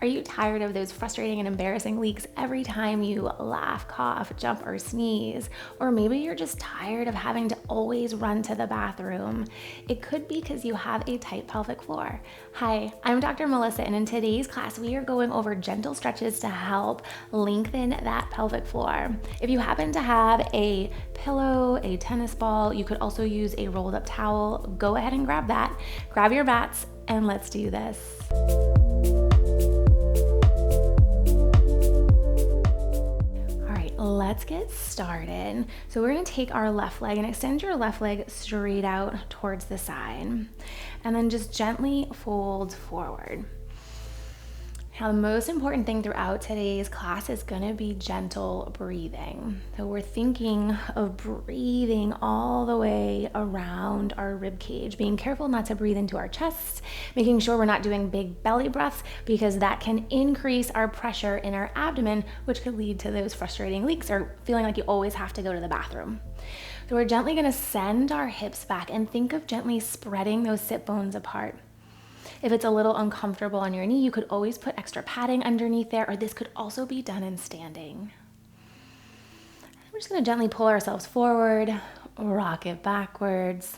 Are you tired of those frustrating and embarrassing leaks every time you laugh, cough, jump, or sneeze? Or maybe you're just tired of having to always run to the bathroom. It could be because you have a tight pelvic floor. Hi, I'm Dr. Melissa, and in today's class, we are going over gentle stretches to help lengthen that pelvic floor. If you happen to have a pillow, a tennis ball, you could also use a rolled up towel. Go ahead and grab that. Grab your mats, and let's do this. Let's get started. So we're going to take our left leg and extend your left leg straight out towards the side, and then just gently fold forward. Now, the most important thing throughout today's class is going to be gentle breathing. So we're thinking of breathing all the way around our rib cage, being careful not to breathe into our chests, making sure we're not doing big belly breaths because that can increase our pressure in our abdomen, which could lead to those frustrating leaks or feeling like you always have to go to the bathroom. So we're gently going to send our hips back and think of gently spreading those sit bones apart. If it's a little uncomfortable on your knee, you could always put extra padding underneath there, or this could also be done in standing. We're just going to gently pull ourselves forward, rock it backwards,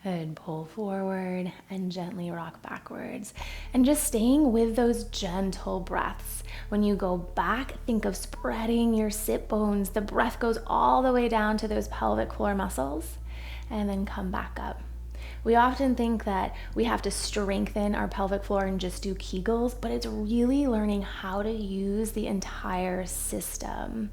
and pull forward and gently rock backwards. And just staying with those gentle breaths. When you go back, think of spreading your sit bones. The breath goes all the way down to those pelvic floor muscles, and then come back up. We often think that we have to strengthen our pelvic floor and just do kegels, but it's really learning how to use the entire system.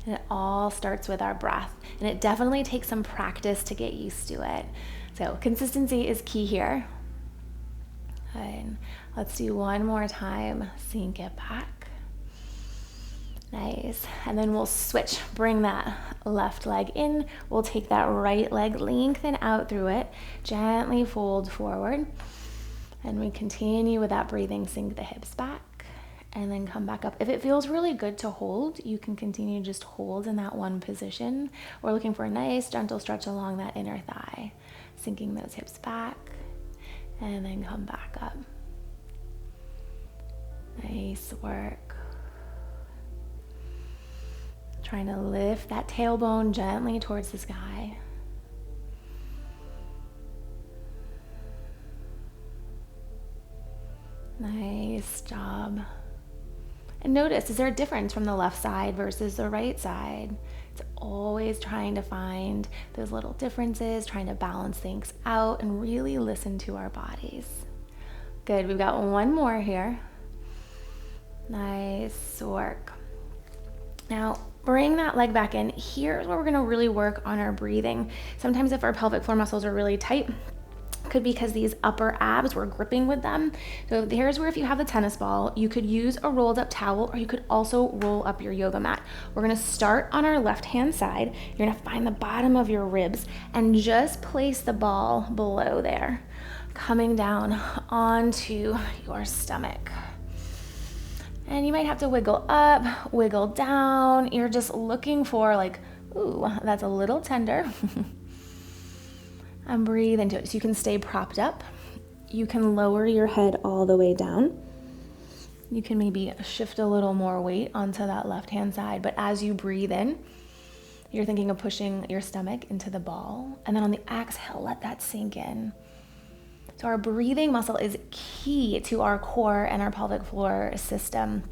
And it all starts with our breath, and it definitely takes some practice to get used to it. So consistency is key here. And let's do one more time. Sink it back. Nice. And then we'll switch. Bring that left leg in. We'll take that right leg, lengthen out through it, gently fold forward. And we continue with that breathing. Sink the hips back and then come back up. If it feels really good to hold, you can continue to just hold in that one position. We're looking for a nice gentle stretch along that inner thigh. Sinking those hips back and then come back up. Nice work. Trying to lift that tailbone gently towards the sky. Nice job. And notice, is there a difference from the left side versus the right side? It's always trying to find those little differences, trying to balance things out and really listen to our bodies. Good, we've got one more here. Nice work. Now, bring that leg back in. Here's where we're going to really work on our breathing. Sometimes if our pelvic floor muscles are really tight, it could be because these upper abs, we're gripping with them. So here's where, if you have the tennis ball, you could use a rolled up towel, or you could also roll up your yoga mat. We're going to start on our left hand side. You're going to find the bottom of your ribs and just place the ball below there, coming down onto your stomach. And you might have to wiggle up, wiggle down. You're just looking for like, ooh, that's a little tender. And breathe into it. So you can stay propped up. You can lower your head all the way down. You can maybe shift a little more weight onto that left-hand side. But as you breathe in, you're thinking of pushing your stomach into the ball. And then on the exhale, let that sink in. So our breathing muscle is key to our core and our pelvic floor system.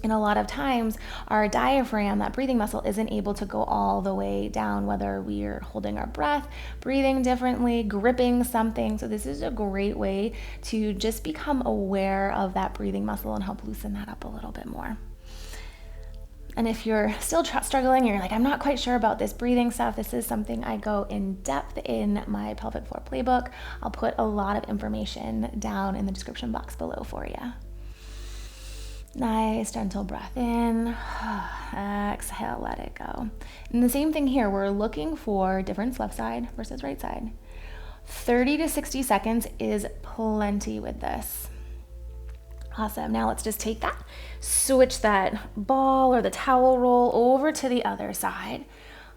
And a lot of times our diaphragm, that breathing muscle, isn't able to go all the way down, whether we're holding our breath, breathing differently, gripping something. So this is a great way to just become aware of that breathing muscle and help loosen that up a little bit more. And if you're still struggling, you're like, I'm not quite sure about this breathing stuff, this is something I go in depth in my pelvic floor playbook. I'll put a lot of information down in the description box below for you. Nice, gentle breath in. Exhale, let it go. And the same thing here, we're looking for difference left side versus right side. 30 to 60 seconds is plenty with this. Awesome. Now let's just take that, switch that ball or the towel roll over to the other side.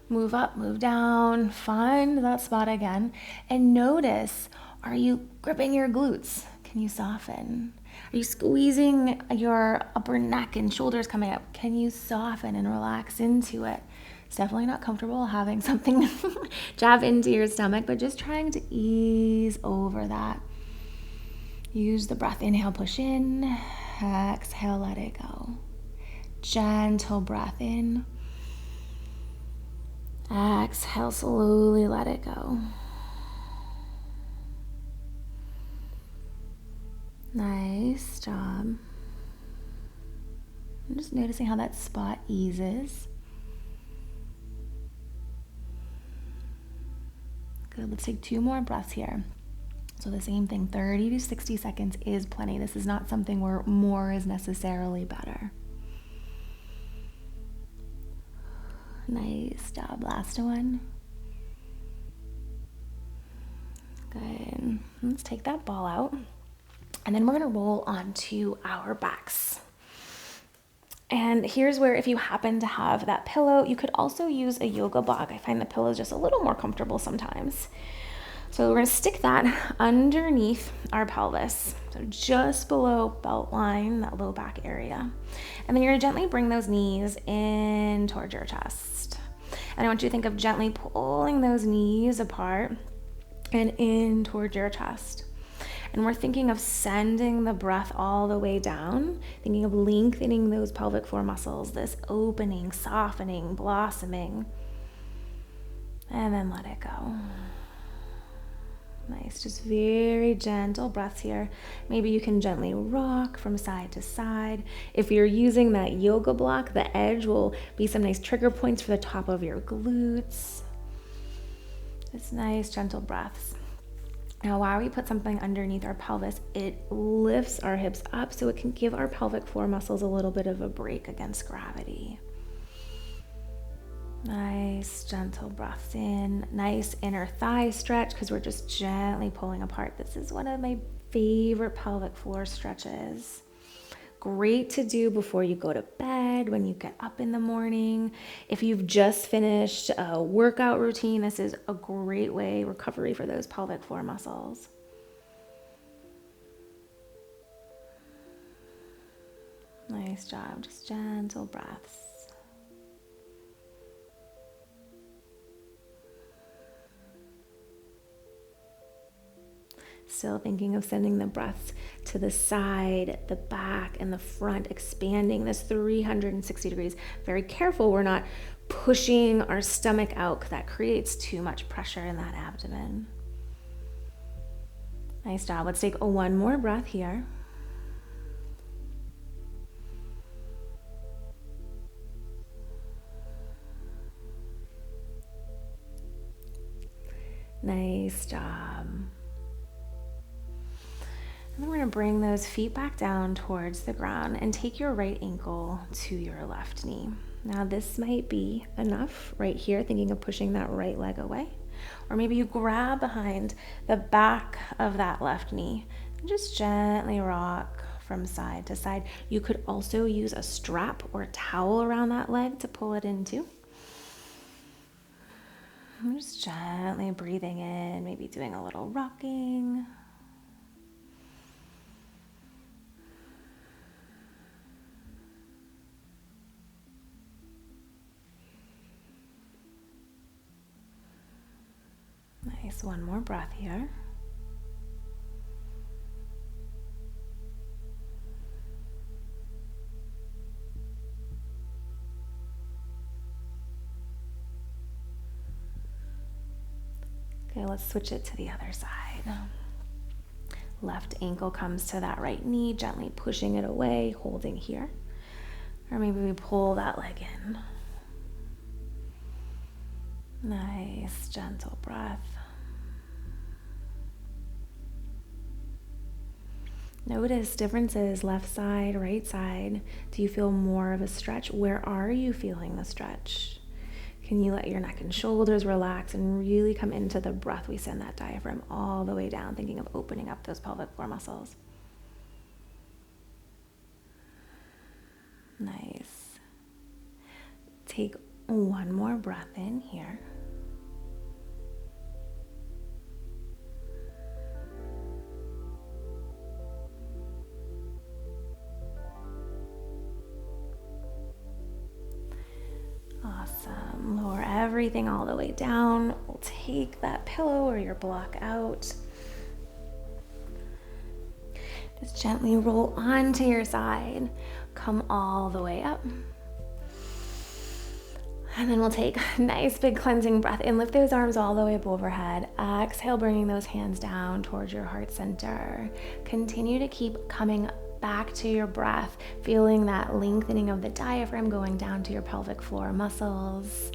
Move up, move down, find that spot again, and notice, are you gripping your glutes? Can you soften? Are you squeezing your upper neck and shoulders coming up? Can you soften and relax into it? It's definitely not comfortable having something jab into your stomach, but just trying to ease over that. Use the breath. Inhale, push in. Exhale, let it go. Gentle breath in. Exhale, slowly let it go. Nice job. I'm just noticing how that spot eases. Good, let's take 2 more breaths here. So the same thing, 30 to 60 seconds is plenty. This is not something where more is necessarily better. Nice job, last one. Good, let's take that ball out. And then we're gonna roll onto our backs. And here's where, if you happen to have that pillow, you could also use a yoga block. I find the pillow is just a little more comfortable sometimes. So we're gonna stick that underneath our pelvis. So just below belt line, that low back area. And then you're gonna gently bring those knees in towards your chest. And I want you to think of gently pulling those knees apart and in towards your chest. And we're thinking of sending the breath all the way down, thinking of lengthening those pelvic floor muscles, this opening, softening, blossoming, and then let it go. Nice, just very gentle breaths here. Maybe you can gently rock from side to side. If you're using that yoga block, the edge will be some nice trigger points for the top of your glutes. Just nice, gentle breaths. Now, while we put something underneath our pelvis, it lifts our hips up so it can give our pelvic floor muscles a little bit of a break against gravity. Nice, gentle breaths in. Nice inner thigh stretch because we're just gently pulling apart. This is one of my favorite pelvic floor stretches. Great to do before you go to bed, when you get up in the morning. If you've just finished a workout routine, this is a great way, recovery for those pelvic floor muscles. Nice job, just gentle breaths. Still thinking of sending the breaths to the side, the back, and the front, expanding this 360 degrees. Very careful we're not pushing our stomach out because that creates too much pressure in that abdomen. Nice job. Let's take one more breath here. Nice job. And then we're going to bring those feet back down towards the ground and take your right ankle to your left knee. Now this might be enough right here, thinking of pushing that right leg away. Or maybe you grab behind the back of that left knee and just gently rock from side to side. You could also use a strap or a towel around that leg to pull it into. I'm just gently breathing in, maybe doing a little rocking. Nice, one more breath here. Okay, let's switch it to the other side. Left ankle comes to that right knee, gently pushing it away, holding here. Or maybe we pull that leg in. Nice, gentle breath. Notice differences, left side, right side. Do you feel more of a stretch? Where are you feeling the stretch? Can you let your neck and shoulders relax and really come into the breath? We send that diaphragm all the way down, thinking of opening up those pelvic floor muscles. Nice. Take one more breath in here. Awesome. Lower everything all the way down. We'll take that pillow or your block out. Just gently roll onto your side. Come all the way up. And then we'll take a nice big cleansing breath in. Lift those arms all the way up overhead. Exhale, bringing those hands down towards your heart center. Continue to keep coming back to your breath, feeling that lengthening of the diaphragm going down to your pelvic floor muscles.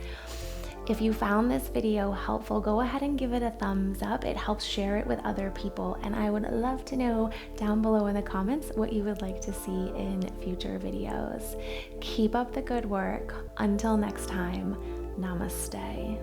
If you found this video helpful, go ahead and give it a thumbs up. It helps share it with other people. And I would love to know down below in the comments what you would like to see in future videos. Keep up the good work. Until next time, namaste.